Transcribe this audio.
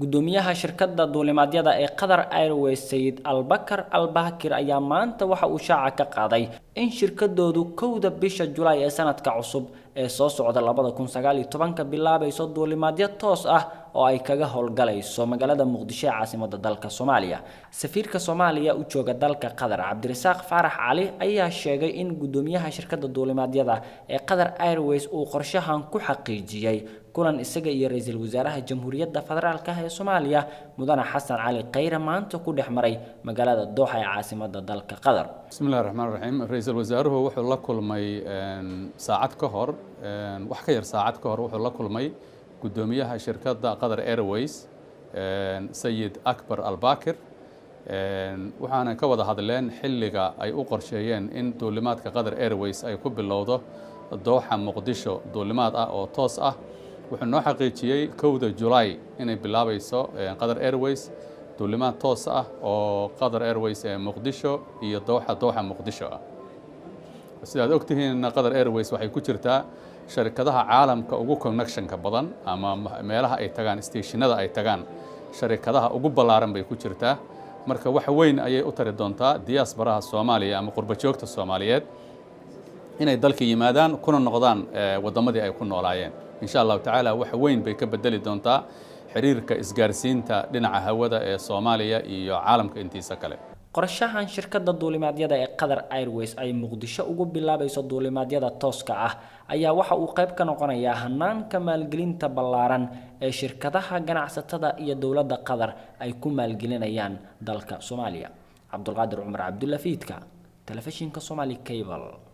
gudoomiyaha shirkadda duulimaadyada ee Qatar Airways Sayid Albakar Albakir ayaa maanta waxa uu shaaca ka qaaday in shirkadoodu 1 bisha July ee sanadka cusub ee soo socda 2019 bilaabayso duulimaadyo toos ah oo ay kaga howlgalayso magaalada Muqdisho ee caasimadda dalka Soomaaliya. Safiirka Soomaaliya u jooga dalka Qatar Cabdirasaaq Faarax Cali ayaa sheegay in gudoomiyaha shirkadda duulimaadyada ee Qatar Airways uu qorshahan ku xaqiijiyay kulan isaga iyo ra'iisul wasaaraha Jamhuuriyadda Federaalka ee Soomaaliya Mudane Xasan Cali Khayre maanta ku dhexmaray magaalada Doha ee caasimadda dalka Qatar. Bismillahir Rahmaanir Rahiim. Ra'iisul wasaaruhu wuxuu la kulmay saacad ka hor wax ka yar saacad ka hor wuxuu la kulmay gudoomiyaha shirkadda Qatar Airways Sayid Akbar Albakir waxaana ka wada hadleen xilliga ay u qorsheeyeen in duulimaadka Qatar Airways ay ku bilowdo Doha Muqdisho duulimaad ah oo toos ah. wuxuu noo xaqiijiyay 1 July inay bilaabayso Qatar Airways duulimaad toos ah oo Qatar Airways ee Muqdisho iyo Doha Muqdisho ah. sidaad ogtihiin Qatar Airways waxay ku jirtaa sharikadaha caalamka ugu connectionka badan ama meelaha ay tagaan stationada ay tagaan sharikadaha ugu ballaaran bay ku jirtaa. marka wax weyn ayay u tari doontaa diasporaha Soomaaliya ama qurba joogta Soomaaliyeed inay dalka yimaadaan kuna noqdaan wadamadii ay ku noolaayeen. insha Allah taala wax weyn bay ka bedeli doontaa xiriirka isgaarsiinta dhinaca hawada ee Soomaaliya iyo caalamka intiisa kale. qorshahan shirkadda duulimaadyada ee Qatar Airways ay Muqdisho ugu bilaabayso duulimaadyada tooska ah ayaa waxa uu qayb ka noqonayaa hanaanka maalgelinta ballaaran ee shirkadaha ganacsatada iyo dawladda Qatar ay ku maalgelinayaan dalka Soomaaliya. Cabdulqaadir Cumar Cabdulla Fiidka, Telefishinka Somali Cable.